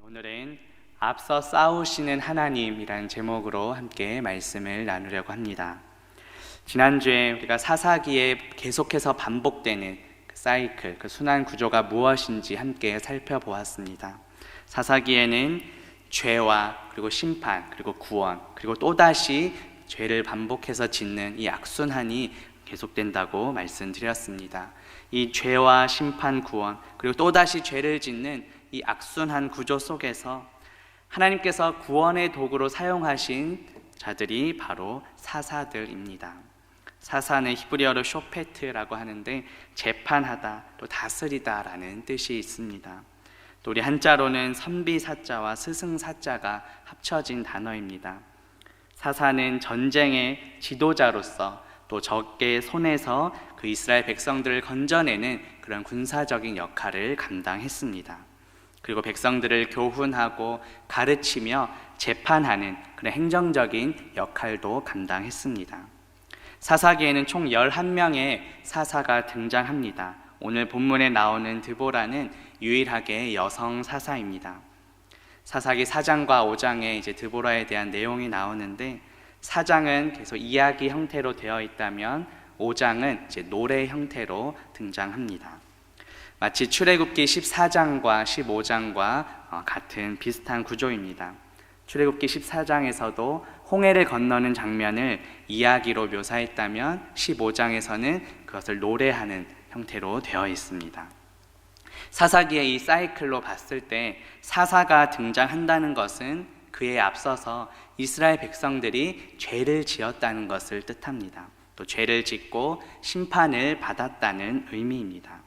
오늘은 앞서 싸우시는 하나님이라는 제목으로 함께 말씀을 나누려고 합니다. 지난주에 우리가 사사기에 계속해서 반복되는 그 사이클, 그 순환 구조가 무엇인지 함께 살펴보았습니다. 사사기에는 죄와 그리고 심판, 그리고 구원, 그리고 또다시 죄를 반복해서 짓는 이 악순환이 계속된다고 말씀드렸습니다. 이 죄와 심판, 구원, 그리고 또다시 죄를 짓는 이 악순환 구조 속에서 하나님께서 구원의 도구로 사용하신 자들이 바로 사사들입니다. 사사는 히브리어로 쇼페트라고 하는데 재판하다, 또 다스리다 라는 뜻이 있습니다. 또 우리 한자로는 선비사자와 스승사자가 합쳐진 단어입니다. 사사는 전쟁의 지도자로서 또 적의 손에서 그 이스라엘 백성들을 건져내는 그런 군사적인 역할을 감당했습니다. 그리고 백성들을 교훈하고 가르치며 재판하는 그런 행정적인 역할도 감당했습니다. 사사기에는 총 11명의 사사가 등장합니다. 오늘 본문에 나오는 드보라는 유일하게 여성 사사입니다. 사사기 4장과 5장에 이제 드보라에 대한 내용이 나오는데 4장은 계속 이야기 형태로 되어 있다면 5장은 이제 노래 형태로 등장합니다. 마치 출애굽기 14장과 15장과 같은 비슷한 구조입니다. 출애굽기 14장에서도 홍해를 건너는 장면을 이야기로 묘사했다면 15장에서는 그것을 노래하는 형태로 되어 있습니다. 사사기의 이 사이클로 봤을 때 사사가 등장한다는 것은 그에 앞서서 이스라엘 백성들이 죄를 지었다는 것을 뜻합니다. 또 죄를 짓고 심판을 받았다는 의미입니다.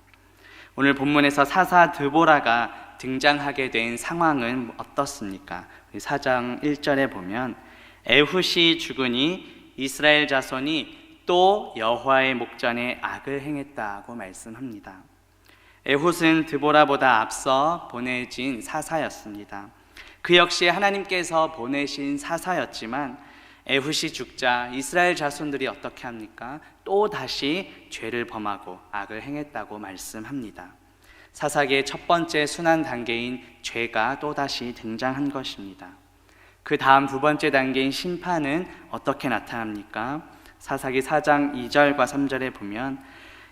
오늘 본문에서 사사 드보라가 등장하게 된 상황은 어떻습니까? 4장 1절에 보면 에훗이 죽으니 이스라엘 자손이 또 여호와의 목전에 악을 행했다고 말씀합니다. 에훗은 드보라보다 앞서 보내진 사사였습니다. 그 역시 하나님께서 보내신 사사였지만 에훗이 죽자 이스라엘 자손들이 어떻게 합니까? 또 다시 죄를 범하고 악을 행했다고 말씀합니다. 사사기의 첫 번째 순환 단계인 죄가 또다시 등장한 것입니다. 그 다음 두 번째 단계인 심판은 어떻게 나타납니까? 사사기 4장 2절과 3절에 보면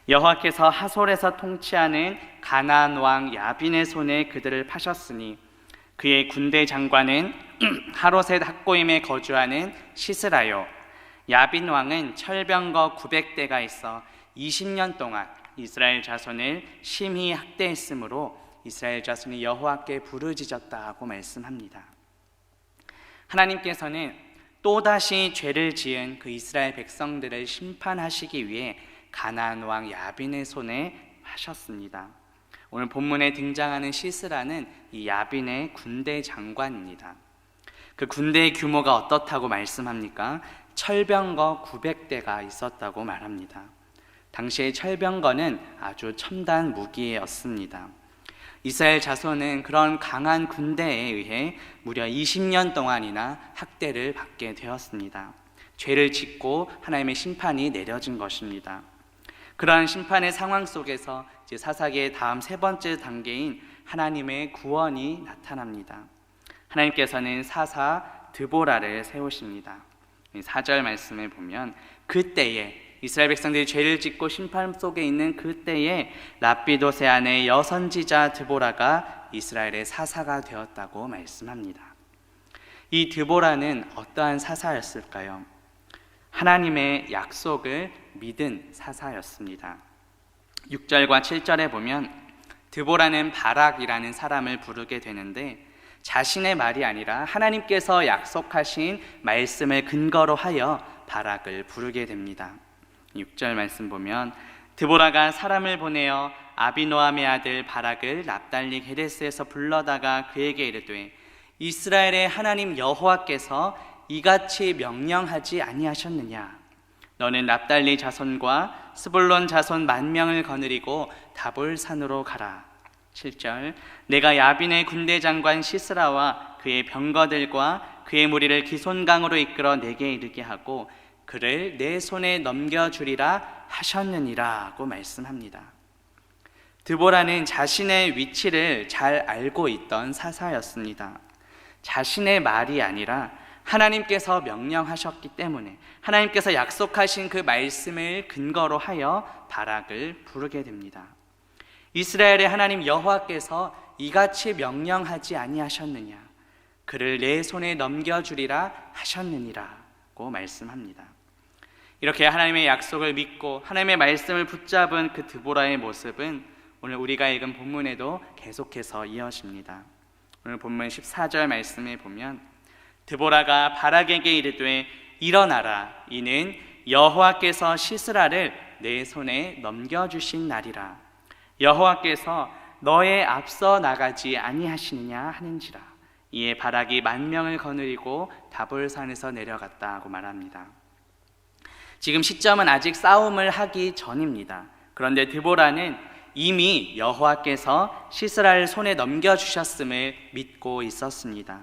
여호와께서 하솔에서 통치하는 가나안 왕 야빈의 손에 그들을 파셨으니 그의 군대 장관은 하로셋 학고임에 거주하는 시스라요. 야빈 왕은 철병거 900대가 있어 20년 동안 이스라엘 자손을 심히 학대했으므로 이스라엘 자손이 여호와께 부르짖었다고 말씀합니다. 하나님께서는 또다시 죄를 지은 그 이스라엘 백성들을 심판하시기 위해 가나안 왕 야빈의 손에 하셨습니다. 오늘 본문에 등장하는 시스라는 이 야빈의 군대 장관입니다. 그 군대의 규모가 어떻다고 말씀합니까? 철병거 900대가 있었다고 말합니다. 당시의 철병거는 아주 첨단 무기였습니다. 이스라엘 자손은 그런 강한 군대에 의해 무려 20년 동안이나 학대를 받게 되었습니다. 죄를 짓고 하나님의 심판이 내려진 것입니다. 그러한 심판의 상황 속에서 이제 사사기의 다음 세 번째 단계인 하나님의 구원이 나타납니다. 하나님께서는 사사 드보라를 세우십니다. 4절 말씀을 보면 그때에 이스라엘 백성들이 죄를 짓고 심판 속에 있는 그때에 랍비도세 아내 여선지자 드보라가 이스라엘의 사사가 되었다고 말씀합니다. 이 드보라는 어떠한 사사였을까요? 하나님의 약속을 믿은 사사였습니다. 6절과 7절에 보면 드보라는 바락이라는 사람을 부르게 되는데 자신의 말이 아니라 하나님께서 약속하신 말씀을 근거로 하여 바락을 부르게 됩니다. 6절 말씀 보면 드보라가 사람을 보내어 아비노함의 아들 바락을 납달리 게데스에서 불러다가 그에게 이르되 이스라엘의 하나님 여호와께서 이같이 명령하지 아니하셨느냐? 너는 납달리 자손과 스불론 자손 10,000명을 거느리고 다볼산으로 가라. 7절 내가 야빈의 군대 장관 시스라와 그의 병거들과 그의 무리를 기손강으로 이끌어 내게 이르게 하고 그를 내 손에 넘겨주리라 하셨느니라고 말씀합니다. 드보라는 자신의 위치를 잘 알고 있던 사사였습니다. 자신의 말이 아니라 하나님께서 명령하셨기 때문에 하나님께서 약속하신 그 말씀을 근거로 하여 바락을 부르게 됩니다. 이스라엘의 하나님 여호와께서 이같이 명령하지 아니하셨느냐, 그를 내 손에 넘겨주리라 하셨느니라고 말씀합니다. 이렇게 하나님의 약속을 믿고 하나님의 말씀을 붙잡은 그 드보라의 모습은 오늘 우리가 읽은 본문에도 계속해서 이어집니다. 오늘 본문 14절 말씀에 보면 드보라가 바락에게 이르되 일어나라, 이는 여호와께서 시스라를 내 손에 넘겨주신 날이라. 여호와께서 너의 앞서 나가지 아니하시느냐 하는지라. 이에 바락이 10,000명을 거느리고 다볼산에서 내려갔다고 말합니다. 지금 시점은 아직 싸움을 하기 전입니다. 그런데 드보라는 이미 여호와께서 시스라를 손에 넘겨주셨음을 믿고 있었습니다.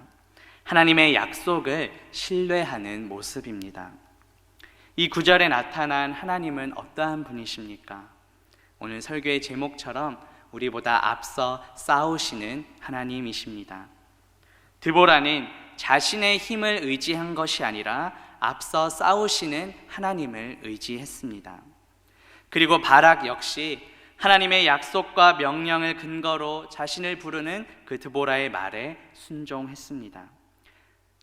하나님의 약속을 신뢰하는 모습입니다. 이 구절에 나타난 하나님은 어떠한 분이십니까? 오늘 설교의 제목처럼 우리보다 앞서 싸우시는 하나님이십니다. 드보라는 자신의 힘을 의지한 것이 아니라 앞서 싸우시는 하나님을 의지했습니다. 그리고 바락 역시 하나님의 약속과 명령을 근거로 자신을 부르는 그 드보라의 말에 순종했습니다.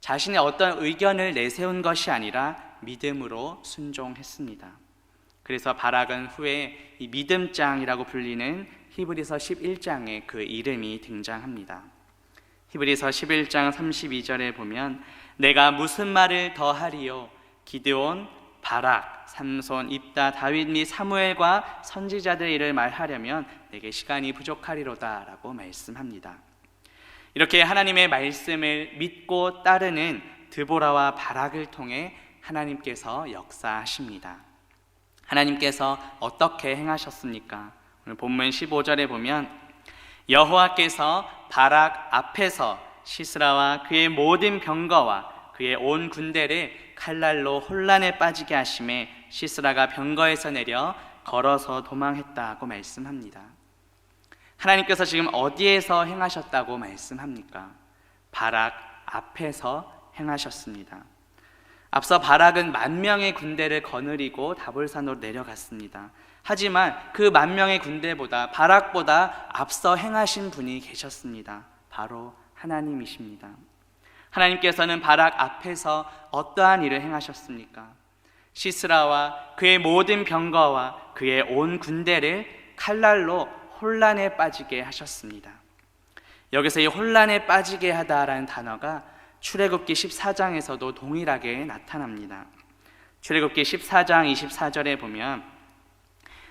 자신의 어떤 의견을 내세운 것이 아니라 믿음으로 순종했습니다. 그래서 바락은 후에 이 믿음장이라고 불리는 히브리서 11장에 그 이름이 등장합니다. 히브리서 11장 32절에 보면 내가 무슨 말을 더하리요? 기드온, 바락, 삼손, 입다, 다윗 및 사무엘과 선지자들의 일을 말하려면 내게 시간이 부족하리로다 라고 말씀합니다. 이렇게 하나님의 말씀을 믿고 따르는 드보라와 바락을 통해 하나님께서 역사하십니다. 하나님께서 어떻게 행하셨습니까? 오늘 본문 15절에 보면 여호와께서 바락 앞에서 시스라와 그의 모든 병거와 그의 온 군대를 칼날로 혼란에 빠지게 하심에 시스라가 병거에서 내려 걸어서 도망했다고 말씀합니다. 하나님께서 지금 어디에서 행하셨다고 말씀합니까? 바락 앞에서 행하셨습니다. 앞서 바락은 10,000명의 군대를 거느리고 다볼산으로 내려갔습니다. 하지만 그 10,000명의 군대보다 바락보다 앞서 행하신 분이 계셨습니다. 바로 하나님이십니다. 하나님께서는 바락 앞에서 어떠한 일을 행하셨습니까? 시스라와 그의 모든 병거와 그의 온 군대를 칼날로 혼란에 빠지게 하셨습니다. 여기서 이 혼란에 빠지게 하다라는 단어가 출애굽기 14장에서도 동일하게 나타납니다. 출애굽기 14장 24절에 보면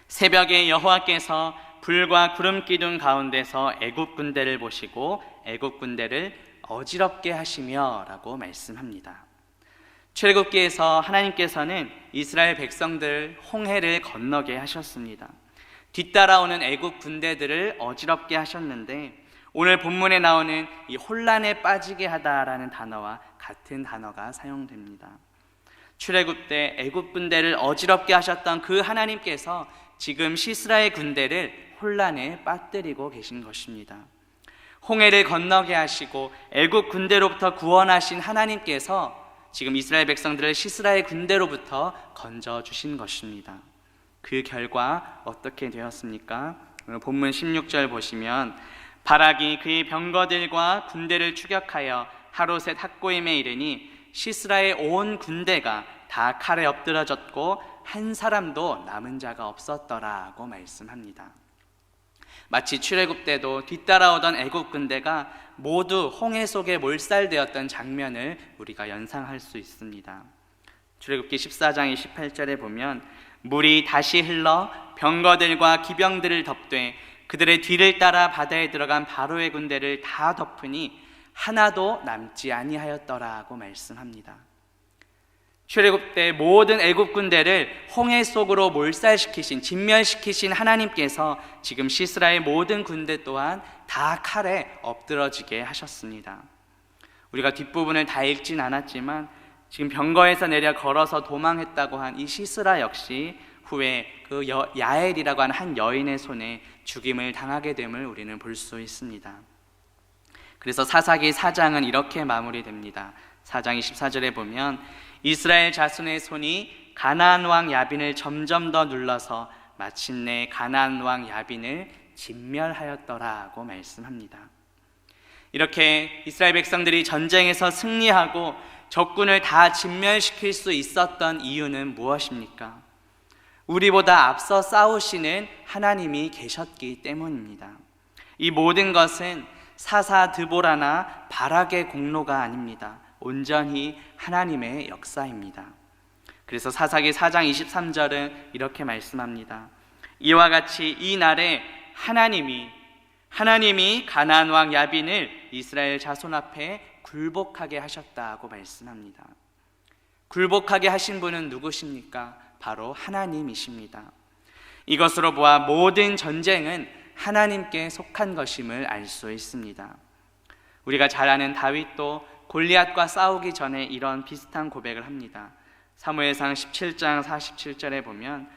새벽에 여호와께서 불과 구름 기둥 가운데서 애굽 군대를 보시고 애굽 군대를 어지럽게 하시며 라고 말씀합니다. 출애굽기에서 하나님께서는 이스라엘 백성들 홍해를 건너게 하셨습니다. 뒤따라오는 애굽 군대들을 어지럽게 하셨는데 오늘 본문에 나오는 이 혼란에 빠지게 하다라는 단어와 같은 단어가 사용됩니다. 출애굽 때 애굽 군대를 어지럽게 하셨던 그 하나님께서 지금 시스라의 군대를 혼란에 빠뜨리고 계신 것입니다. 홍해를 건너게 하시고 애굽 군대로부터 구원하신 하나님께서 지금 이스라엘 백성들을 시스라의 군대로부터 건져주신 것입니다. 그 결과 어떻게 되었습니까? 오늘 본문 16절 보시면 바락이 그의 병거들과 군대를 추격하여 하롯셋 학고임에 이르니 시스라의 온 군대가 다 칼에 엎드러졌고 한 사람도 남은 자가 없었더라고 말씀합니다. 마치 출애굽 때도 뒤따라오던 애굽 군대가 모두 홍해 속에 몰살되었던 장면을 우리가 연상할 수 있습니다. 출애굽기 14장 28절에 보면 물이 다시 흘러 병거들과 기병들을 덮되 그들의 뒤를 따라 바다에 들어간 바로의 군대를 다 덮으니 하나도 남지 아니하였더라고 말씀합니다. 출애굽 때 모든 애굽 군대를 홍해 속으로 몰살시키신, 진멸시키신 하나님께서 지금 시스라의 모든 군대 또한 다 칼에 엎드러지게 하셨습니다. 우리가 뒷부분을 다 읽진 않았지만 지금 병거에서 내려 걸어서 도망했다고 한 이 시스라 역시 후에 그 야엘이라고 하는 한 여인의 손에 죽임을 당하게 됨을 우리는 볼 수 있습니다. 그래서 사사기 4장은 이렇게 마무리됩니다. 4장 24절에 보면 이스라엘 자손의 손이 가나안 왕 야빈을 점점 더 눌러서 마침내 가나안 왕 야빈을 진멸하였더라고 말씀합니다. 이렇게 이스라엘 백성들이 전쟁에서 승리하고 적군을 다 진멸시킬 수 있었던 이유는 무엇입니까? 우리보다 앞서 싸우시는 하나님이 계셨기 때문입니다. 이 모든 것은 사사 드보라나 바락의 공로가 아닙니다. 온전히 하나님의 역사입니다. 그래서 사사기 4장 23절은 이렇게 말씀합니다. 이와 같이 이 날에 하나님이 가나안 왕 야빈을 이스라엘 자손 앞에 굴복하게 하셨다고 말씀합니다. 굴복하게 하신 분은 누구십니까? 바로 하나님이십니다. 이것으로 보아 모든 전쟁은 하나님께 속한 것임을 알 수 있습니다. 우리가 잘 아는 다윗도 골리앗과 싸우기 전에 이런 비슷한 고백을 합니다. 사무엘상 17장 47절에 보면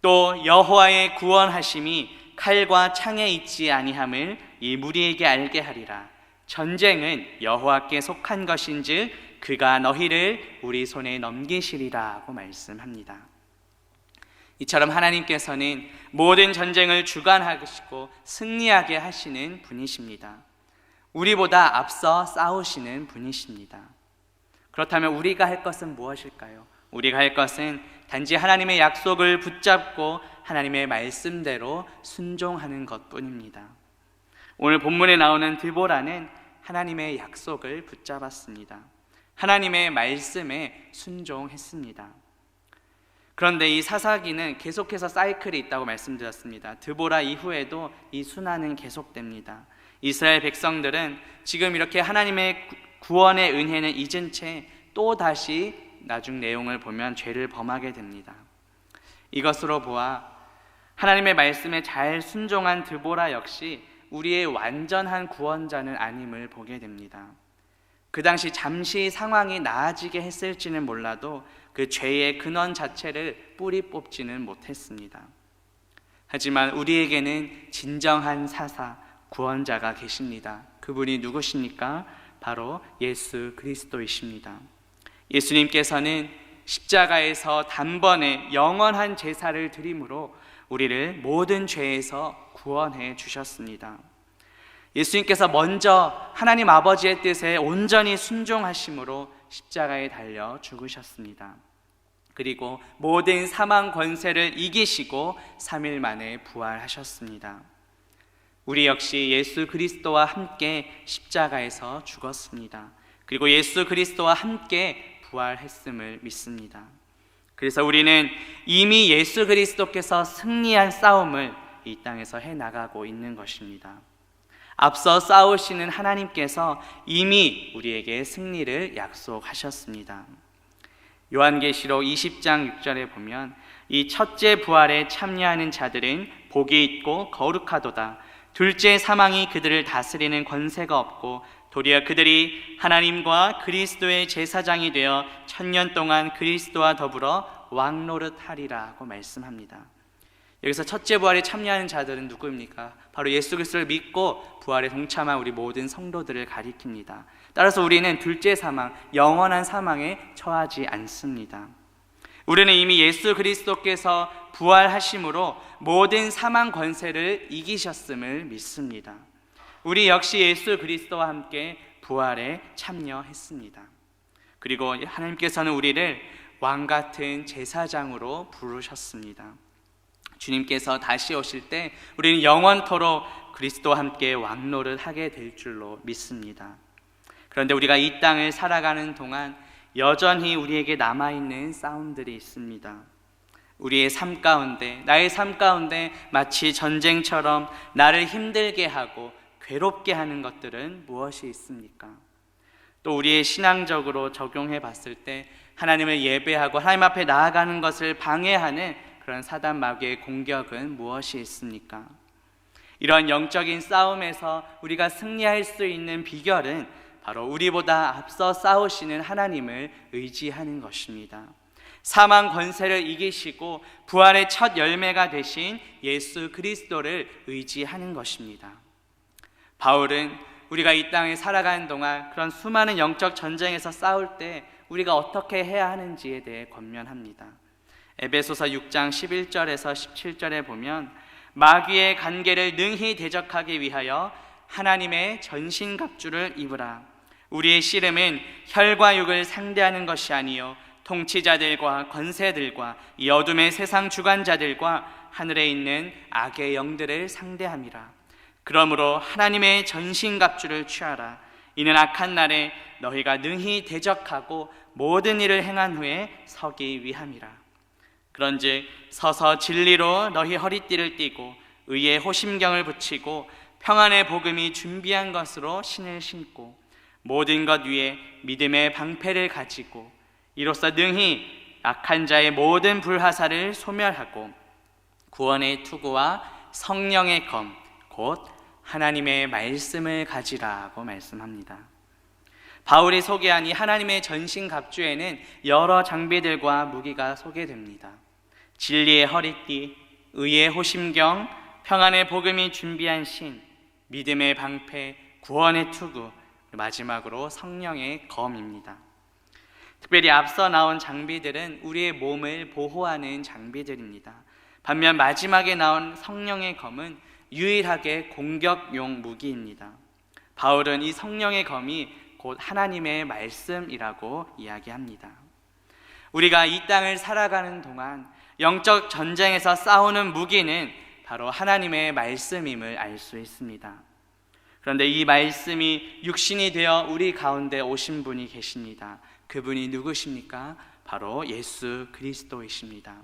또 여호와의 구원하심이 칼과 창에 있지 아니함을 이 무리에게 알게 하리라. 전쟁은 여호와께 속한 것인즉 그가 너희를 우리 손에 넘기시리라고 말씀합니다. 이처럼 하나님께서는 모든 전쟁을 주관하시고 승리하게 하시는 분이십니다. 우리보다 앞서 싸우시는 분이십니다. 그렇다면 우리가 할 것은 무엇일까요? 우리가 할 것은 단지 하나님의 약속을 붙잡고 하나님의 말씀대로 순종하는 것뿐입니다. 오늘 본문에 나오는 드보라는 하나님의 약속을 붙잡았습니다. 하나님의 말씀에 순종했습니다. 그런데 이 사사기는 계속해서 사이클이 있다고 말씀드렸습니다. 드보라 이후에도 이 순환은 계속됩니다. 이스라엘 백성들은 지금 이렇게 하나님의 구원의 은혜는 잊은 채 또다시 나중 내용을 보면 죄를 범하게 됩니다. 이것으로 보아 하나님의 말씀에 잘 순종한 드보라 역시 우리의 완전한 구원자는 아님을 보게 됩니다. 그 당시 잠시 상황이 나아지게 했을지는 몰라도 그 죄의 근원 자체를 뿌리 뽑지는 못했습니다. 하지만 우리에게는 진정한 사사, 구원자가 계십니다. 그분이 누구십니까? 바로 예수 그리스도이십니다. 예수님께서는 십자가에서 단번에 영원한 제사를 드림으로 우리를 모든 죄에서 구원해 주셨습니다. 예수님께서 먼저 하나님 아버지의 뜻에 온전히 순종하심으로 십자가에 달려 죽으셨습니다. 그리고 모든 사망 권세를 이기시고 3일 만에 부활하셨습니다. 우리 역시 예수 그리스도와 함께 십자가에서 죽었습니다. 그리고 예수 그리스도와 함께 부활했음을 믿습니다. 그래서 우리는 이미 예수 그리스도께서 승리한 싸움을 이 땅에서 해나가고 있는 것입니다. 앞서 싸우시는 하나님께서 이미 우리에게 승리를 약속하셨습니다. 요한계시록 20장 6절에 보면 이 첫째 부활에 참여하는 자들은 복이 있고 거룩하도다. 둘째 사망이 그들을 다스리는 권세가 없고 도리어 그들이 하나님과 그리스도의 제사장이 되어 1000년 동안 그리스도와 더불어 왕노릇하리라고 말씀합니다. 여기서 첫째 부활에 참여하는 자들은 누구입니까? 바로 예수 그리스도를 믿고 부활에 동참한 우리 모든 성도들을 가리킵니다. 따라서 우리는 둘째 사망, 영원한 사망에 처하지 않습니다. 우리는 이미 예수 그리스도께서 부활하심으로 모든 사망 권세를 이기셨음을 믿습니다. 우리 역시 예수 그리스도와 함께 부활에 참여했습니다. 그리고 하나님께서는 우리를 왕같은 제사장으로 부르셨습니다. 주님께서 다시 오실 때 우리는 영원토록 그리스도와 함께 왕노를 하게 될 줄로 믿습니다. 그런데 우리가 이 땅을 살아가는 동안 여전히 우리에게 남아있는 싸움들이 있습니다. 우리의 삶 가운데, 나의 삶 가운데 마치 전쟁처럼 나를 힘들게 하고 괴롭게 하는 것들은 무엇이 있습니까? 또 우리의 신앙적으로 적용해 봤을 때 하나님을 예배하고 하나님 앞에 나아가는 것을 방해하는 그런 사단 마귀의 공격은 무엇이 있습니까? 이런 영적인 싸움에서 우리가 승리할 수 있는 비결은 바로 우리보다 앞서 싸우시는 하나님을 의지하는 것입니다. 사망 권세를 이기시고 부활의 첫 열매가 되신 예수 그리스도를 의지하는 것입니다. 바울은 우리가 이 땅에 살아가는 동안 그런 수많은 영적 전쟁에서 싸울 때 우리가 어떻게 해야 하는지에 대해 권면합니다. 에베소서 6장 11절에서 17절에 보면 마귀의 간계를 능히 대적하기 위하여 하나님의 전신갑주를 입으라. 우리의 씨름은 혈과 육을 상대하는 것이 아니요 통치자들과 권세들과 이 어둠의 세상 주관자들과 하늘에 있는 악의 영들을 상대함이라. 그러므로 하나님의 전신갑주를 취하라. 이는 악한 날에 너희가 능히 대적하고 모든 일을 행한 후에 서기 위함이라. 그런즉 서서 진리로 너희 허리띠를 띠고 의의 호심경을 붙이고 평안의 복음이 준비한 것으로 신을 신고 모든 것 위에 믿음의 방패를 가지고 이로써 능히 악한 자의 모든 불화살을 소멸하고 구원의 투구와 성령의 검 곧 하나님의 말씀을 가지라고 말씀합니다. 바울이 소개한 이 하나님의 전신갑주에는 여러 장비들과 무기가 소개됩니다. 진리의 허리띠, 의의 호심경, 평안의 복음이 준비한 신, 믿음의 방패, 구원의 투구, 마지막으로 성령의 검입니다. 특별히 앞서 나온 장비들은 우리의 몸을 보호하는 장비들입니다. 반면 마지막에 나온 성령의 검은 유일하게 공격용 무기입니다. 바울은 이 성령의 검이 곧 하나님의 말씀이라고 이야기합니다. 우리가 이 땅을 살아가는 동안 영적 전쟁에서 싸우는 무기는 바로 하나님의 말씀임을 알 수 있습니다. 그런데 이 말씀이 육신이 되어 우리 가운데 오신 분이 계십니다. 그분이 누구십니까? 바로 예수 그리스도이십니다.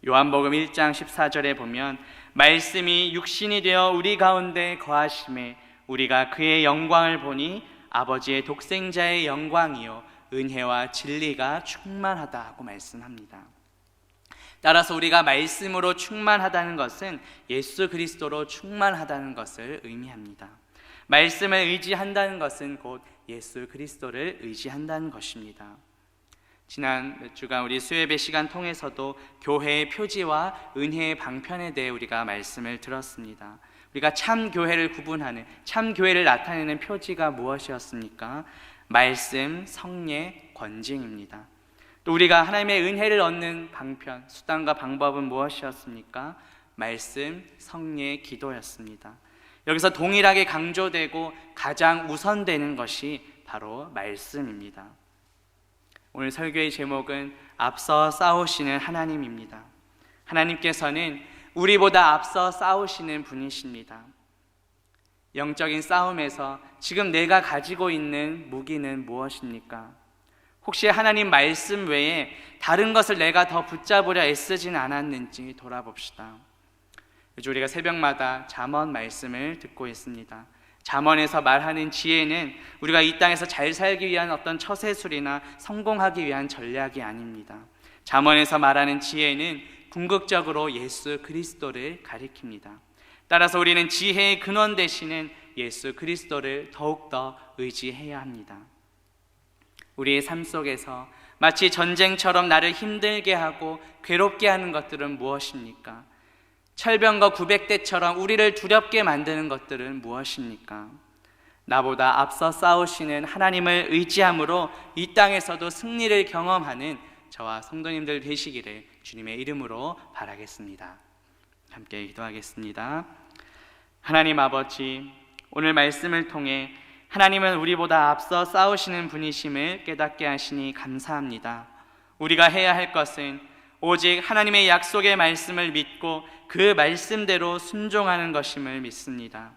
요한복음 1장 14절에 보면 말씀이 육신이 되어 우리 가운데 거하심에 우리가 그의 영광을 보니 아버지의 독생자의 영광이요 은혜와 진리가 충만하다고 말씀합니다. 따라서 우리가 말씀으로 충만하다는 것은 예수 그리스도로 충만하다는 것을 의미합니다. 말씀을 의지한다는 것은 곧 예수 그리스도를 의지한다는 것입니다. 지난 몇 주간 우리 수요예배 시간 통해서도 교회의 표지와 은혜의 방편에 대해 우리가 말씀을 들었습니다. 우리가 참 교회를 구분하는, 참 교회를 나타내는 표지가 무엇이었습니까? 말씀, 성례, 권징입니다. 또 우리가 하나님의 은혜를 얻는 방편, 수단과 방법은 무엇이었습니까? 말씀, 성례, 기도였습니다. 여기서 동일하게 강조되고 가장 우선되는 것이 바로 말씀입니다. 오늘 설교의 제목은 앞서 싸우시는 하나님입니다. 하나님께서는 우리보다 앞서 싸우시는 분이십니다. 영적인 싸움에서 지금 내가 가지고 있는 무기는 무엇입니까? 혹시 하나님 말씀 외에 다른 것을 내가 더 붙잡으려 애쓰진 않았는지 돌아봅시다. 요즘 우리가 새벽마다 잠언 말씀을 듣고 있습니다. 잠언에서 말하는 지혜는 우리가 이 땅에서 잘 살기 위한 어떤 처세술이나 성공하기 위한 전략이 아닙니다. 잠언에서 말하는 지혜는 궁극적으로 예수 그리스도를 가리킵니다. 따라서 우리는 지혜의 근원 되시는 예수 그리스도를 더욱더 의지해야 합니다. 우리의 삶 속에서 마치 전쟁처럼 나를 힘들게 하고 괴롭게 하는 것들은 무엇입니까? 철병거 900대처럼 우리를 두렵게 만드는 것들은 무엇입니까? 나보다 앞서 싸우시는 하나님을 의지함으로 이 땅에서도 승리를 경험하는 저와 성도님들 되시기를 주님의 이름으로 바라겠습니다. 함께 기도하겠습니다. 하나님 아버지, 오늘 말씀을 통해 하나님은 우리보다 앞서 싸우시는 분이심을 깨닫게 하시니 감사합니다. 우리가 해야 할 것은 오직 하나님의 약속의 말씀을 믿고 그 말씀대로 순종하는 것임을 믿습니다.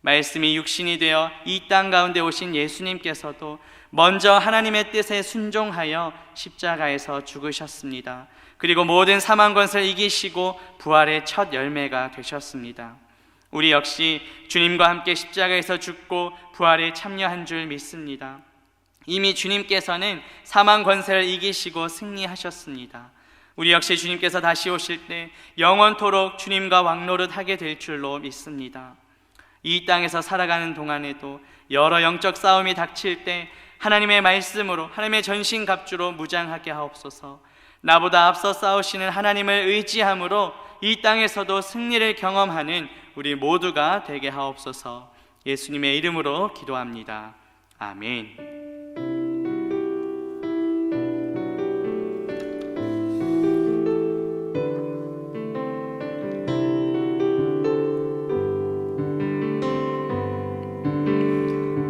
말씀이 육신이 되어 이 땅 가운데 오신 예수님께서도 먼저 하나님의 뜻에 순종하여 십자가에서 죽으셨습니다. 그리고 모든 사망 권세를 이기시고 부활의 첫 열매가 되셨습니다. 우리 역시 주님과 함께 십자가에서 죽고 부활에 참여한 줄 믿습니다. 이미 주님께서는 사망 권세를 이기시고 승리하셨습니다. 우리 역시 주님께서 다시 오실 때 영원토록 주님과 왕노릇하게 될 줄로 믿습니다. 이 땅에서 살아가는 동안에도 여러 영적 싸움이 닥칠 때 하나님의 말씀으로, 하나님의 전신갑주로 무장하게 하옵소서. 나보다 앞서 싸우시는 하나님을 의지함으로 이 땅에서도 승리를 경험하는 우리 모두가 되게 하옵소서. 예수님의 이름으로 기도합니다. 아멘.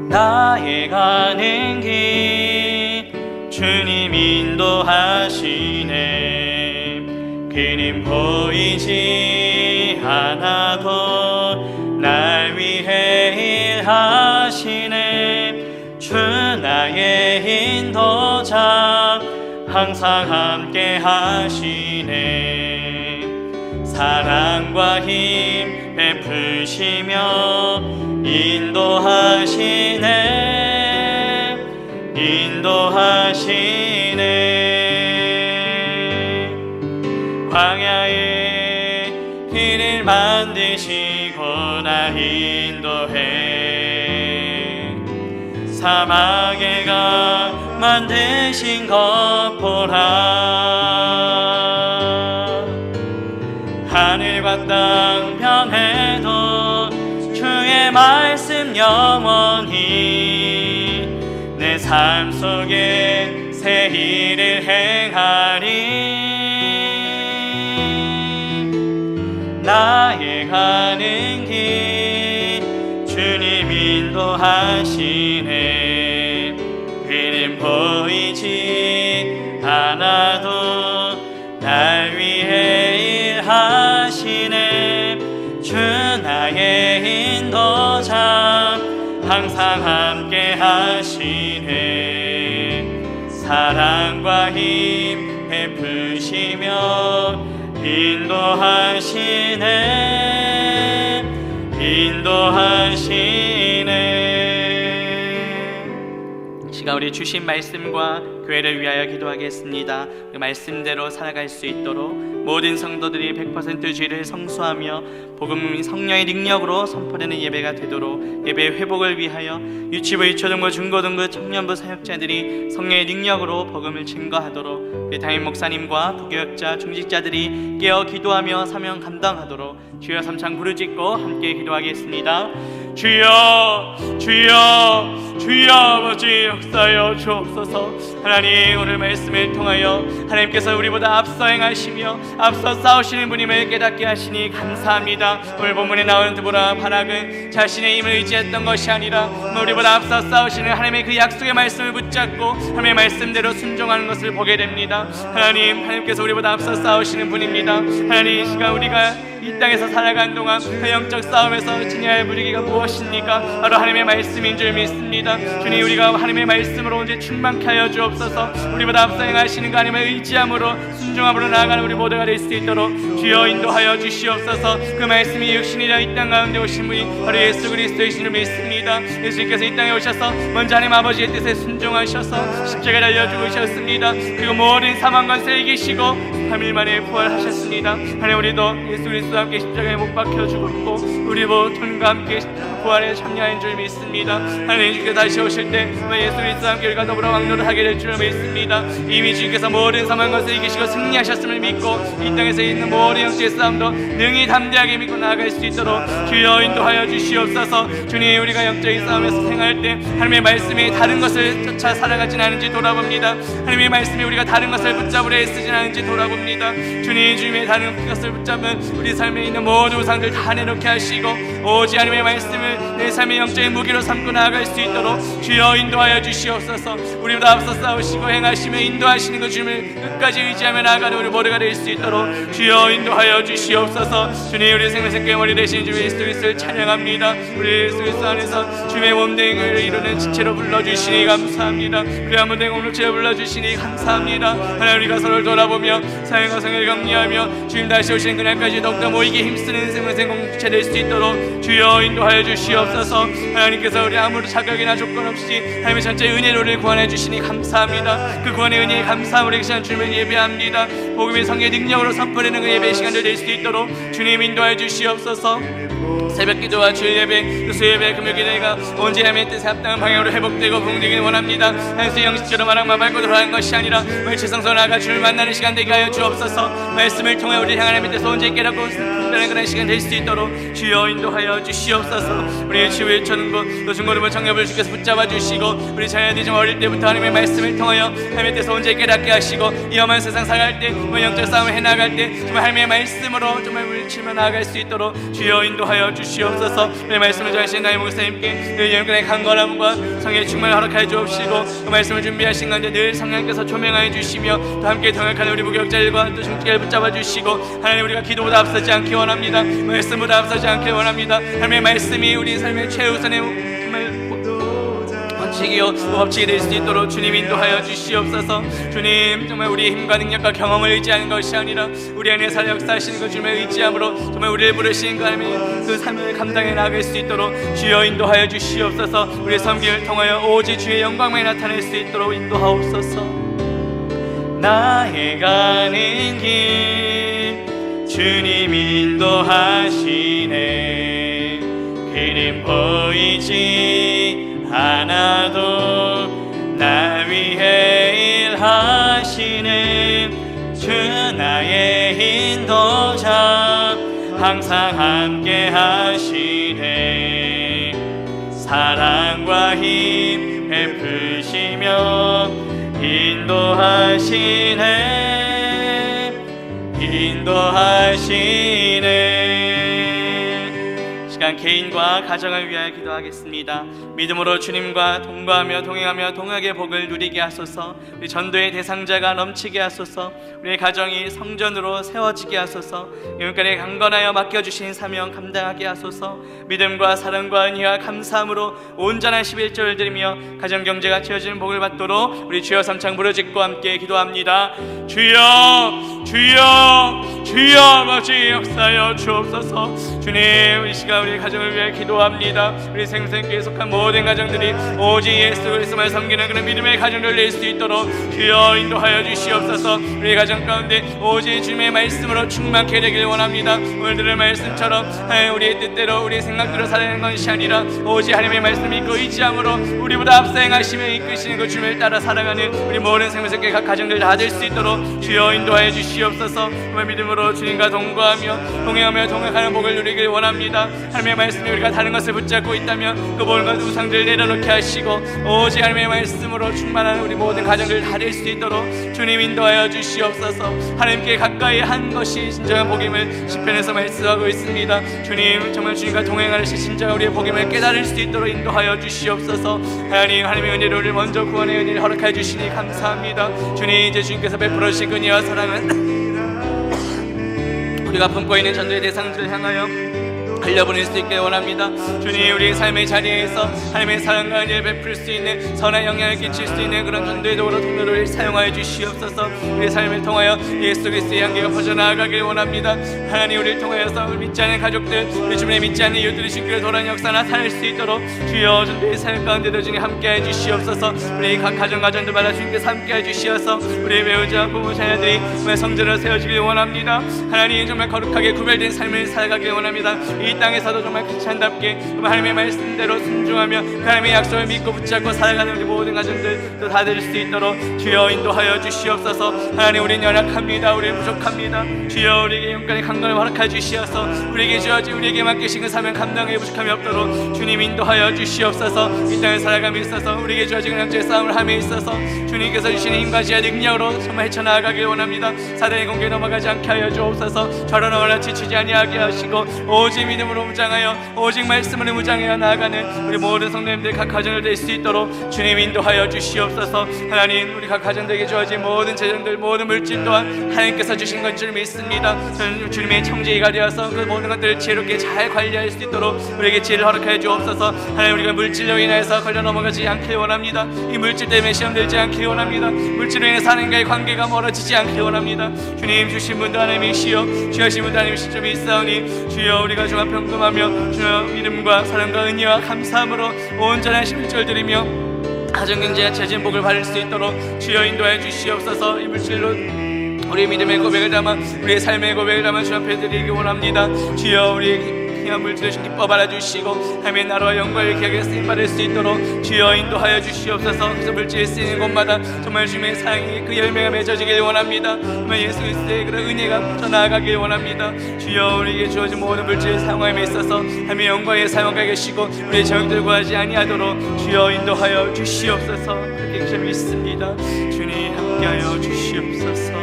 나의 가는 길 주님 인도하시네. 그는 보이지 않아도 날 위해 일하시네. 주 나의 인도자 항상 함께 하시네. 사랑과 힘 베푸시며 인도하시네. 광야에 길을 만드시고 날 인도해. 사막에 가 만드신 것 보라. 하늘과 땅 변해도 주의 말씀 영원히 내 삶 속에 새 일을 행하리. 나의 가는 길 주님 인도하시네. 그는 보이지 않아도 날 위해 일하시네. 주 나의 인도자 항상 함께 하시네. 사랑과 힘 베푸시며 인도하시네. 시간 우리 주신 말씀과 교회를 위하여 기도하겠습니다. 그 말씀대로 살아갈 수 있도록 모든 성도들이 100% 주의를 성수하며 복음이 성령의 능력으로 선포되는 예배가 되도록 예배 회복을 위하여 유치부, 유초등부, 중고등부, 청년부 사역자들이 성령의 능력으로 복음을 증거하도록 담임 목사님과 부교역자, 중직자들이 깨어 기도하며 사명 감당하도록 주여 삼창 부르짖고 함께 기도하겠습니다. 주여, 주여, 주여 아버지 역사하여 주옵소서. 하나님, 오늘 말씀을 통하여 하나님께서 우리보다 앞서 행하시며 앞서 싸우시는 분임을 깨닫게 하시니 감사합니다. 오늘 본문에 나오는 드보라 바락은 자신의 힘을 의지했던 것이 아니라 우리보다 앞서 싸우시는 하나님의 그 약속의 말씀을 붙잡고 하나님의 말씀대로 순종하는 것을 보게 됩니다. 하나님께서 우리보다 앞서 싸우시는 분입니다. 하나님, 이 시간 우리가 이 땅에서 살아가는 동안 그 영적 싸움에서 지녀야 할 무리기가 무엇입니까? 바로 하나님의 말씀인 줄 믿습니다. 주님, 우리가 하나님의 말씀으로 이제 충만케 하여 주옵소서. 우리보다 앞서 행하시는 그 하나님의 의지함으로 순종함으로 나아가는 우리 모두가 될 수 있도록 주여 인도하여 주시옵소서. 그 말씀이 육신이라 이 땅 가운데 오신 분이 바로 예수 그리스도이신 줄 믿습니다. 예수님께서 이 땅에 오셔서 먼저 하나님 아버지의 뜻에 순종하셔서 십자가에 달려 죽으셨습니다. 그리고 모든 사망 권세를 이기시고 3일 만에 부활하셨습니다. 하나님, 우리도 예수 그리스도와 함께 십자가에 못 박혀 죽었고 우리 모두가 함께 부활에 참여한 줄 믿습니다. 하나님, 주께서 다시 오실 때 예수 그리스도와 함께 우리가 더불어 왕노를 하게 될 줄 믿습니다. 이미 주께서 모든 사망 권세를 이기시고 승리하셨음을 믿고 이 땅에서 있는 모든 영적의 싸움도 능히 담대하게 믿고 나아갈 수 있도록 주여 인도하여 주시옵소서. 주님, 우리가 영적인 싸움에서 생활할 때 하나님의 말씀이 다른 것을 쫓아 살아가진 않은지 돌아봅니다. 하나님의 말씀이 우리가 다른 것을 붙잡으려 애쓰진 않은지 돌아봅니다. 주님, 주님의 다른 것을 붙잡은 우리 삶에 있는 모든 우상들 다 내놓게 하시고 오직 하나님의 말씀을 내 삶의 영적인 무기로 삼고 나아갈 수 있도록 주여 인도하여 주시옵소서. 우리보다 앞서 싸우시고 행하시며 인도하시는 그 주님을 끝까지 의지하며 나아가는 우리 모두가 될 수 있도록 주여 인도하여 주시옵소서. 주님, 우리 생명의 머리 되신 주 예수 그리스도를 찬양합니다. 우리 예수 그리스도 안에서 주님의 몸된 것을 이루는 지체로 불러주시니 감사합니다. 우리 한번 된 공동체로 불러주시니 감사합니다. 하나님, 우리가 서로를 돌아보며 사랑과 성을 격리하며 주님 다시 오시는 그날까지 더욱더 모이게 힘쓰는 생명생 공동체 될 수 있도록 주여 인도하여 주시옵소서. 하나님께서 우리 아무런 자격이나 조건 없이 하나님의 전체 은혜로 우리를 구원해 주시니 감사합니다. 그 구원의 은혜에 감사함으로 이 시간 주님을 예배합니다. 복음의 성의 능력으로 선포되는 그 예배 시간들 될 수 있도록 주님 인도하여 주시옵소서. 새벽 기도와 주일 예배, 수요예배, 금요일 예배가 언제 하나님의 뜻에 합당한 방향으로 회복되고 부흥되길 원합니다. 한수 형식처럼 말랑만 밟고 돌아가는 것이 아니라 멸치성소 나아가 주를 만나는 시간 되게 하여 주옵소서. 말씀을 통해 우리 향한 하나님의 뜻을 언제 깨닫고 분별하는 그런 시간 될 수 있도록 주여 인도하여 주시옵소서. 우리의 치유의 천국 또 중고름을 정렵을 주께서 붙잡아 주시고 우리 자녀들이 좀 어릴 때부터 하나님의 말씀을 통하여 하나님의 뜻을 언제 깨닫게 하시고 이 험한 세상 살아갈 때 영적 싸움을 해나갈 때 정말 하나님의 말씀으로 정말 물치며 나아갈 수 있도록 주여 인도하여 주시옵소서. 내 말씀을 전하신 나의 목사님께 늘 영광의 강건함과 성의 충만을 허락하여 주옵시고 그 말씀을 준비하신 가운데 늘 성령께서 조명하여 주시며 또 함께 동역하는 우리 무역자들과 또 중직을 붙잡아 주시고 하나님 우리가 기도보다 앞서지 않기 원합니다. 말씀보다 앞서지 않기 원합니다. 하나님의 말씀이 우리 삶의 최우선의 정말 원칙이요 법칙이 될 수 있도록 주님 인도하여 주시옵소서. 주님 정말 우리의 힘과 능력과 경험을 의지하는 것이 아니라 우리 안에 살아 역사하시는 그 주님을 의지함으로 정말 우리를 부르시는 그 하나님의 그 삶을 감당해 나갈 수 있도록 주여 인도하여 주시옵소서. 우리의 섬김을 통하여 오직 주의 영광만 나타낼 수 있도록 인도하옵소서. 나의 가는 길 주님 인도하시네. 그는 보이지 않아도 나 위해 일하시네. 주 나의 인도자 항상 함께 하시네. 사랑과 힘 베푸시며 인도하시네. 시간 개인과 가정을 위하여 기도하겠습니다. 믿음으로 주님과 동거하며 동행하며 동역의 복을 누리게 하소서. 우리 전도의 대상자가 넘치게 하소서. 우리의 가정이 성전으로 세워지게 하소서. 영혼까지 강건하여 맡겨주신 사명 감당하게 하소서. 믿음과 사랑과 은혜와 감사함으로 온전한 11조를 드리며 가정경제가 채워지는 복을 받도록 우리 주여 삼창 부르짖고 함께 기도합니다. 주여 주여 주여 아버지 역사하여 주옵소서. 주님 이 시간 우리 가정을 위해 기도합니다. 우리 생생교회에 속한 모든 가정들이 오직 예수 그리스도만 섬기는 그런 믿음의 가정을 낼 수 있도록 주여 인도하여 주시옵소서. 우리 가정 가운데 오직 주님의 말씀으로 충만케 되길 원합니다. 오늘 들을 말씀처럼 우리의 뜻대로 우리의 생각대로 살아가는 것이 아니라 오직 하나님의 말씀 믿고 의지함으로 우리보다 앞서 행하시며 이끄시는 그 주님을 따라 살아가는 우리 모든 생명교회 각 가정들 다 될 수 있도록 주여 인도하여 주시옵소서. 정말 믿음으로 주님과 동거하며 동행하며 동행하는 복을 누리길 원합니다. 하나님의 말씀이 우리가 다른 것을 붙잡고 있다면 그 모든 것 우상들을 내려놓게 하시고 오직 하나님의 말씀으로 충만한 우리 모든 가정들 다 될 수 있도록 주님 인도하여 주시옵소서. 하나님께 가까이 한 것이 진정한 복임을 시편에서 말씀하고 있습니다. 주님 정말 주님과 동행하는 것이 진정한 우리의 복임을 깨달을 수 있도록 인도하여 주시옵소서. 하나님의 은혜로 우리를 먼저 구원의 은혜를 허락해 주시니 감사합니다. 주님 이제 주님께서 베풀어 주신 은혜와 사랑은 우리가 품고 있는 전도의 대상들을 향하여 흘려보낼 수 있게 원합니다. 주님 우리 삶의 자리에서 하나님의 사랑과 은혜를 베풀 수 있는 선한 영향을 끼칠 수 있는 그런 전도의 도구로 통로를 사용하여 주시옵소서. 우리 삶을 통하여 예수 그리스도의 향기가 퍼져나가길 원합니다. 하나님 우리를 통하여서 믿지 않는 가족들 우리 주변에 믿지 않는 이웃들이 신기를 돌아는 역사 나타날 수 있도록 주여 전도의 사역 가운데도 주님 함께해 주시옵소서. 우리 각 가정들마다 주님께서 함께해 주시어서 우리 배우자 부모 자녀들이 성전을 세워지길 원합니다. 하나님 정말 거룩하게 구별된 삶을 살아가길 원합니다. 이 땅에서도 정말 크리스찬답게 하나님의 말씀대로 순종하며 하나님의 약속을 믿고 붙잡고 살아가는 우리 모든 가정들 또 다 될 수 있도록 주여 인도하여 주시옵소서. 하나님 우리는 연약합니다. 우리는 부족합니다. 주여 우리에게 영광의 강건을 허락하여 주시어서 우리에게 주어진 우리에게 맡기신 그 사명 감당에 부족함이 없도록 주님 인도하여 주시옵소서. 이 땅을 살아감에 있어서 우리에게 주어진 영적의 싸움을 함에 있어서 주님께서 주시는 힘과 지혜와 능력으로 정말 헤쳐나가길 원합니다. 사단의 공격에 넘어가지 않게 하여 주옵소서. 저런 어나 지치지 아니하게 하시고 오직 믿음 믿음으로 무장하여 오직 말씀으로 무장하여 나아가는 우리 모든 성도님들 각 가정을 될 수 있도록 주님 인도하여 주시옵소서. 하나님, 우리 각 가정들에게 주어진 모든 재정들, 모든 물질 또한 하나님께서 주신 건 줄 믿습니다. 저는 주님의 청지기가 되어서 그 모든 것들을 지혜롭게 잘 관리할 수 있도록 우리에게 지혜를 허락하여 주옵소서. 하나님, 우리가 물질로 인해서 걸려 넘어가지 않길 원합니다. 이 물질 때문에 시험 들지 않길 원합니다. 물질로 인해서 하나님과의 관계가 멀어지지 않길 원합니다. 주님 주신 분도 하나님이시여, 주신 분도 하나님이시 좀 있사오니 주여, 우리가 주와 평금하며 주여 믿음과 사랑과 은혜와 감사함으로 온전한 심일절 드리며 가정경제와 재진복을 받을 수 있도록 주여 인도하여 주시옵소서. 이 물질로 우리의 믿음의 고백을 담아 우리의 삶의 고백을 담아 주 앞에 드리기 원합니다. 주여, 우리의 귀한 물질을 기뻐 받아주시고 하나님의 나라와 영광을 귀하게 쓰임받을 수 있도록 주여 인도하여 주시옵소서. 그래서 물질이 쓰이는 곳마다 정말 주님의 사랑이 그 열매가 맺어지길 원합니다. 정말 예수 그리스도의 그런 은혜가 더 나아가길 원합니다. 주여, 우리에게 주어진 모든 물질을 사용함에 있어서 하나님의 영광에 사용하게 계시고 우리의 정욕들 구하지 아니하도록 주여 인도하여 주시옵소서. 그렇게 좀 믿습니다. 주님 함께하여 주시옵소서.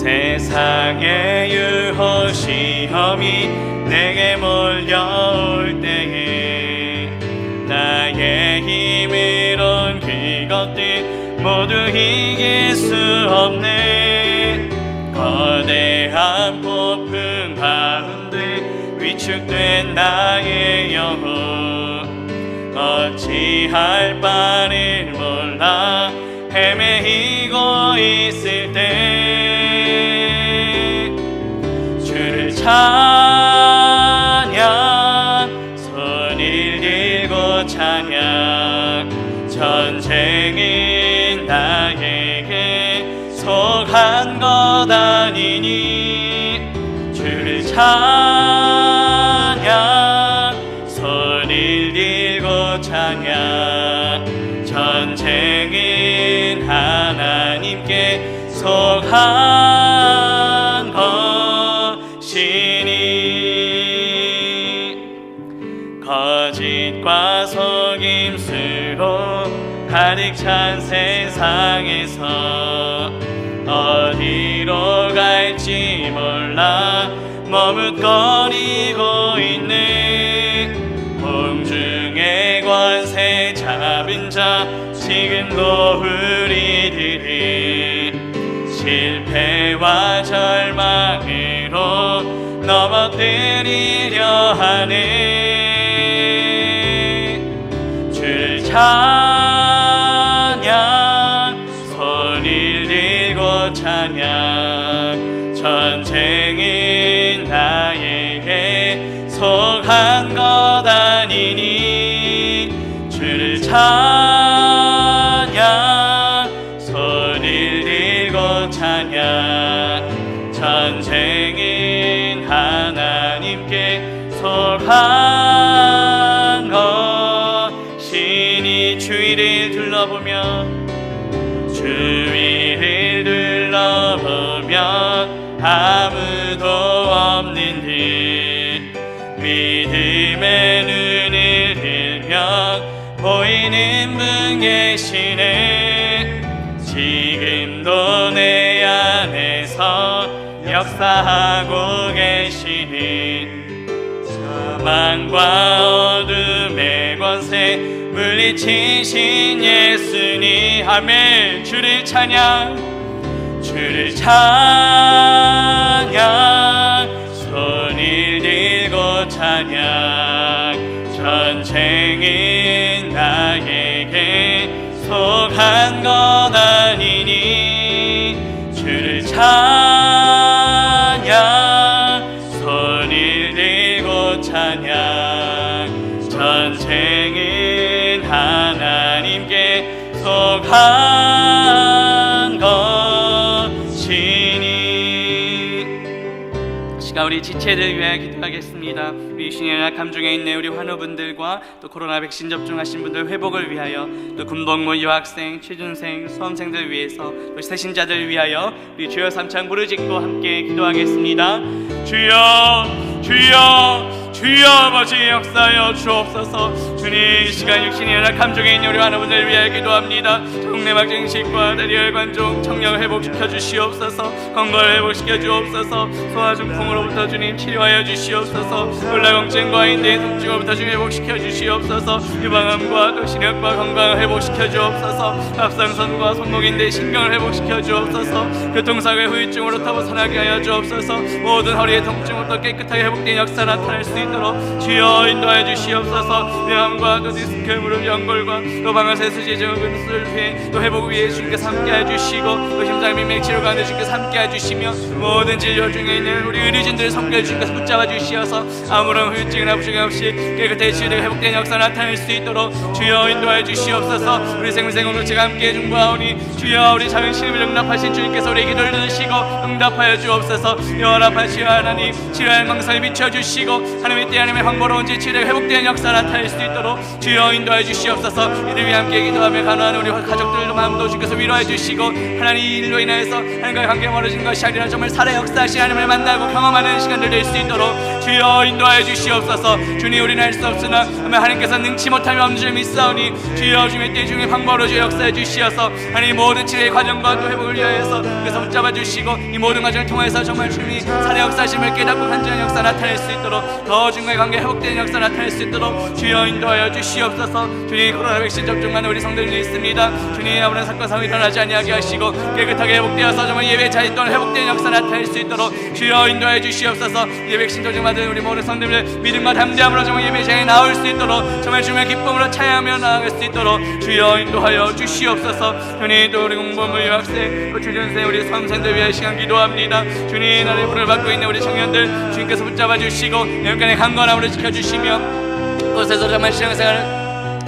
세상의 유혹 시험이 내게 몰려올 때에 나의 힘으론 그것들 모두 이길 수 없네. 거대한 폭풍 가운데 위축된 나의 영혼 어찌할 바를 몰라 헤매이고 있을 때 주를 찬양, 손을 들고 찬양. 전쟁은 나에게 속한 것 아니니 주를 찬양, 손을 들고 찬양. 전쟁은 하나님께 속한 것이니 거짓과 속임수로 가득 찬 세상에서 어디로 갈지 몰라 머뭇거리고 있네. 공중의 권세 잡은 자 지금도 우리들이 실패와 절망으로 넘어뜨리려 하네. 주를 찬양, 손을 들고 찬양. 전쟁은 나에게 속한 것 아니니 주를 찬양, 손을 들고 찬양. 전쟁은 하나님께 속한 것이니 주위를 둘러보며 주위를 둘러보며 아무도 없는 듯 믿음의 눈을 들며 보이는 분 계시네. 지금도 내 안에서 역사하고 계시는 사망과 어둠의 권세 물리치신 예수님. 아멘. 주를 찬양, 주를 찬양, 손을 들고 찬양. 전쟁은 나에게 속한 것 아니니 주를 찬양, 손을 들고 찬양. 전쟁은 하나님께 속한 것이니. 시간 우리 지체들 위하여 기도하겠습니다. 우리 신의 감중에 있는 우리 환우분들과 또 코로나 백신 접종하신 분들 회복을 위하여, 또 군복무 유학생, 취준생, 수험생들 위해서, 또 새신자들 위하여 우리 주여 삼창 부르짖고 함께 기도하겠습니다. 주여, 주여, 주여 아버지 역사여 주옵소서. 주님 이 시간 육신이 연약함 중에 있는 우리 환우분들을 위하여 기도합니다. 정내막 증식과 다리열 관종 청력을 회복시켜 주시옵소서. 건강을 회복시켜 주옵소서. 소화중풍으로부터 주님 치료하여 주시옵소서. 골다공증과 인대인 통증으로부터 주님 회복시켜 주시옵소서. 유방암과 또 시력과 건강을 회복시켜 주옵소서. 갑상선과 손목인대 신경을 회복시켜 주옵소서. 교통사고의 후유증으로부터 벗어나게 하여 주옵소서. 모든 허리의 통증부터 깨끗하게 회복된 역사 나타날 수 있도록 주여 인도하여 주시옵소서. 폐암과 또 디스크, 무릎 연골과 또 방아쇠 수지 증후군 수술 또 회복 위에 주님께서 함께해 주시고 또 심장 맹맥 치료 가운데 주님께서 함께해 주시며 모든 진료 중에 있는 우리 의료진들을 섬겨 주님께서 붙잡아 주시어서 아무런 후유증이나 부종이 없이 깨끗하게 치유되고 회복된 역사 나타낼 수 있도록 주여 인도하여 주시옵소서. 우리 생명생 공동체가 함께해 중보하오니 주여 우리 작은 신음을 응답하신 주님께서 우리 기도를 들으시고 응답하여 주옵소서. 연합하시오 하나님, 치료의 망상에 비춰주시고 하나님의 때 하나님의 황보로운 지치를 회복된 역사 나타낼 수 있도록 주여 인도하여 주시옵소서. 이를 위해 함께 기도하며 간호하는 우리 가족들도 마음도 주께서 위로해 주시고 하나님 이 일로 인하여서 하나님과의 관계 멀어진 것이 아니라 정말 살아 역사하신 하나님을 만나고 경험하는 시간들 될 수 있도록 주여 인도하여 주시옵소서. 주님 우리는 할 수 없으나 하나님께서 능치 못하며 없는 줄 믿사오니 주여 주의 때 중에 황보로 주 역사해 주시어서 하나님 모든 치료의 과정과 또 회복을 위하여서 그래서 붙잡아 주시고 이 모든 과정을 통해서 정말 주님이 살아 역사하심을 깨닫고 간절한 역사 나타낼 수 있도록 더 중간의 관계 회복되는 역사 나타낼 수 있도록 주여 인도하여 주시옵소서. 주님 코로나 백신 접종하는 우리 성도들이 있습니다. 주님 아무런 사건 상황이 일어나지 아니하게 하시고 깨끗하게 회복되어서 정말 예배 자리 또한 회복되는 역사 나타낼 수 있도록 주여 인도하여 주시옵소서. 예배 백신 접종받은 우리 모든 성도들 믿음과 담대함으로 정말 예배 자리에 나올 수 있도록 정말 주님의 기쁨으로 찬양하며 나아갈 수 있도록 주여 인도하여 주시옵소서. 주님 또 우리 공무원 유학생 또 주전생 우리 수험생들 위해 시간 기도합니다. 주님 나를 불을 받고 있는 우리 청년들 주님께서 붙잡아 주시고 여기까지 강건함으로 지켜주시며 곳에서 정말 신앙생활을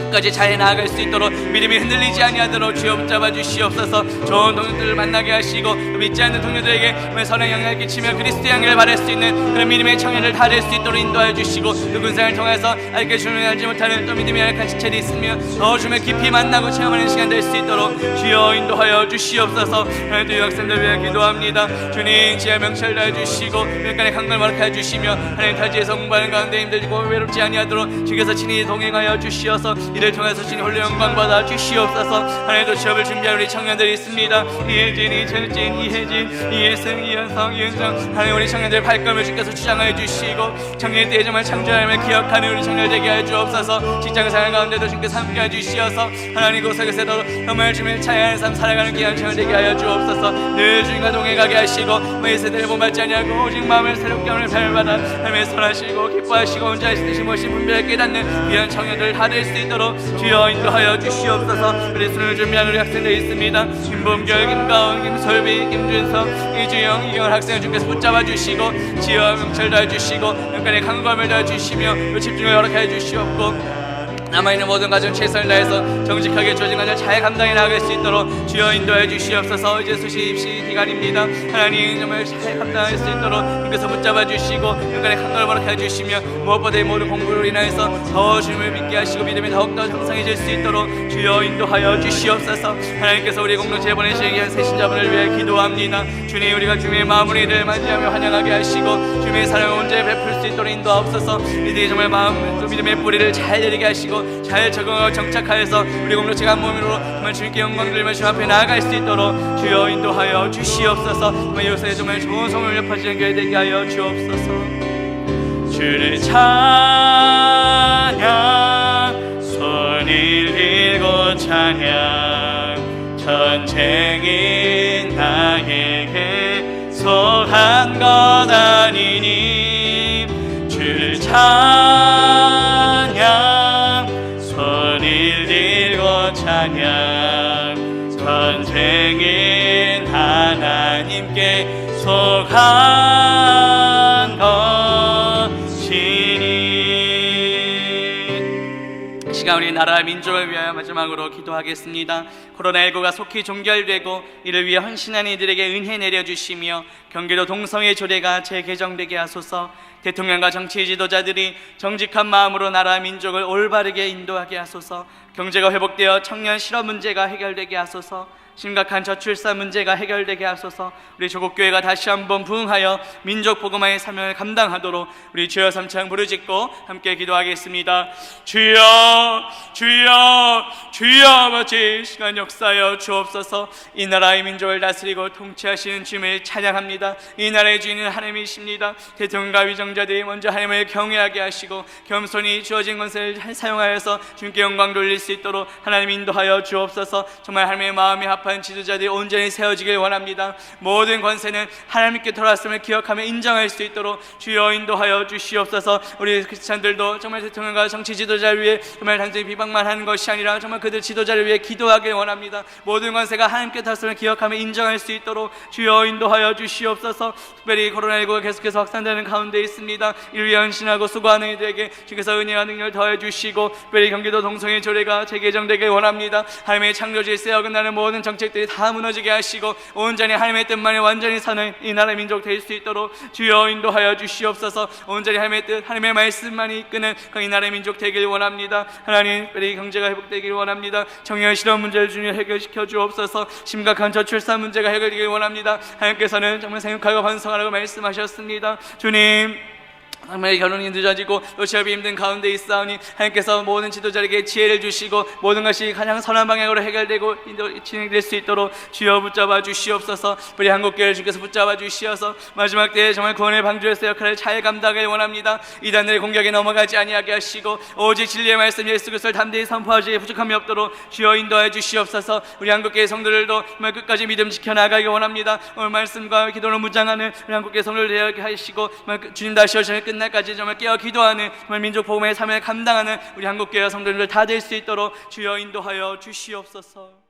까지 잘 나아갈 수 있도록 믿음이 흔들리지 아니하도록 주여 붙잡아 주시옵소서. 좋은 동료들을 만나게 하시고 믿지 않는 동료들에게 선한 영향을 끼치며 그리스도의 향기를 바랄 수 있는 그런 믿음의 청년을 다 될 수 있도록 인도하여 주시고 그 군생을 통해서 알게 주님을 알지 못하는 또 믿음이 약한 지체들이 있으며 더 주님을 깊이 만나고 체험하는 시간 될 수 있도록 주여 인도하여 주시옵소서. 또 유학생들 위해 기도합니다. 주님 지혜 명철 다해 주시고 밀간의 강걸 머락해 하 주시며 하나님 타지에서 공부하는 가운데 힘들고 외롭지 아니하도록 주께서 친히 동행하여 주시어서 이를 통해서 주님 홀로 영광 받아 주시옵소서. 하나님도 취업을 준비한 우리 청년들이 있습니다. 이혜진, 이철진, 이혜진, 이혜승, 이현성, 이은정 하나님 우리 청년들 발걸음을 주께서 주장하여 주시고 청년 때에 정말 창조하나님을 기억하는 우리 청년들 되게 하여 주옵소서. 직장생활 가운데도 주께서 함께해 주시어서 하나님 곳곳에서도 정말 주님을 찬양하는 삶 살아가는 귀한 청년 되게 하여 주옵소서. 늘 주님과 동행하게 하시고 이 세대를 본받지 아니하고 오직 마음을 새롭게 하는 별 받아 하나님의 선하시고 기뻐하시고 혼자 있으신 모신 분별을 깨닫는 귀한 청년들 다 될 수 있도록 주여 인도하여 주시옵소서. 우리 수능을 준비한 우리 학생들 있습니다. 김범결, 김가은, 김설비, 김준성, 이주영, 이경을 학생을 주께서 붙잡아 주시고 지혜와 명철 다해 주시고 영간의 강건함을 다해 주시며 집중을 허락해 주시옵고 남아있는 모든 가정 최선을 다해서 정직하게 주어진 과정 잘 감당해 나갈 수 있도록 주여 인도해 주시옵소서. 이제 수시 입시 기간입니다. 하나님 정말 잘 감당할 수 있도록 주께서 붙잡아 주시고 영간의 강건을 허락해 주시며 무엇보다 이 모든 공부로 인하여서 더 주님을 믿게 하시고 믿음이 더욱더 향상해질 수 있도록 주여 인도하여 주시옵소서. 하나님께서 우리 공동체에 보내시기 위한 새신자분을 위해 기도합니다. 주님 우리가 주님의 마무리를 맞이하며 환영하게 하시고 주님의 사랑을 온전히 베풀 수 있도록 인도하옵소서. 이들이 정말 마음 또 믿음의 뿌리를 잘 내리게 하시고 잘 적응하고 정착하여서 우리 공동체가 한 몸으로 정말 주님께 영광 돌리며 주 앞에 나아갈 수 있도록 주여 인도하여 주시옵소서. 정말 요새 정말 좋은 소문을 엿파지는 교회 되게 하여 주옵소서. 주를 찬양 손을 들고 찬양 전쟁인 나에게 속한 것 아니니 주를 찬양 손을 들고 찬양 전쟁인 하나님께 속한 것이니. 이 시간 우리 나라 민족을 위하여 마지막으로 기도하겠습니다. 코로나19가 속히 종결되고 이를 위해 헌신하는 이들에게 은혜 내려주시며 경기도 동성애 조례가 재개정되게 하소서. 대통령과 정치 지도자들이 정직한 마음으로 나라 민족을 올바르게 인도하게 하소서. 경제가 회복되어 청년 실업 문제가 해결되게 하소서. 심각한 저출산 문제가 해결되게 하소서. 우리 조국교회가 다시 한번 부흥하여 민족 복음화의 사명을 감당하도록 우리 주여 삼창 부르짖고 함께 기도하겠습니다. 주여 주여 주여 아버지, 시간 역사하여 주옵소서. 이 나라의 민족을 다스리고 통치하시는 주님을 찬양합니다. 이 나라의 주인은 하나님이십니다. 대통령과 위정자들이 먼저 하나님을 경외하게 하시고 겸손히 주어진 것을 사용하여서 주님께 영광 돌릴 수 있도록 하나님 인도하여 주옵소서. 정말 하나님의 마음이 합한 지도자들이 온전히 세워지길 원합니다. 모든 권세는 하나님께 돌아왔음을 기억하며 인정할 수 있도록 주여 인도하여 주시옵소서. 우리 크리스찬들도 정말 대통령과 정치 지도자를 위해 정말 단순히 비방만 하는 것이 아니라 정말 그들 지도자를 위해 기도하길 원합니다. 모든 권세가 하나님께 돌아왔음을 기억하며 인정할 수 있도록 주여 인도하여 주시옵소서. 특별히 코로나19가 계속해서 확산되는 가운데 있습니다. 이를 위해 헌신하고 수고하는 이들에게 주께서 은혜와 능력을 더해 주시고, 특별히 경기도 동성애 조례가 재개정되길 원합니다. 하나님의 창조 질서에 어긋나는 모든 정책들이 다 무너지게 하시고 온전히 하나님의 뜻만이 완전히 사는 이 나라 민족 될 수 있도록 주여 인도하여 주시옵소서. 온전히 하나님의 뜻, 하나님의 말씀만이 이끄는 이 나라의 민족 되길 원합니다. 하나님, 특별히 경제가 회복되길 원합니다. 청년 실업 문제를 주님 해결시켜 주옵소서. 심각한 저출산 문제가 해결되길 원합니다. 하나님께서는 정말 생육하고 번성하라고 말씀하셨습니다. 주님, 정말 결혼이 늦어지고 또 취업이 힘든 가운데 있사오니 하나님께서 모든 지도자에게 지혜를 주시고 모든 것이 가장 선한 방향으로 해결되고 진행될 수 있도록 주여 붙잡아 주시옵소서. 우리 한국교회를 주께서 붙잡아 주시어서 마지막 때에 정말 구원의 방주에서 역할을 잘 감당하길 원합니다. 이단들의 공격에 넘어가지 아니하게 하시고 오직 진리의 말씀 예수 그리스도를 담대히 선포하시기에 부족함이 없도록 주여 인도하여 주시옵소서. 우리 한국교회 성도들도 정말 끝까지 믿음 지켜나가길 원합니다. 오늘 말씀과 기도로 무장하는 우리 한국교회 성도들 되게 하시고 주님 다시 오시는 끝날까지 정말 깨어 기도하는 정말 민족 복음의 삶을 감당하는 우리 한국교회 성도들 다 될 수 있도록 주여 인도하여 주시옵소서.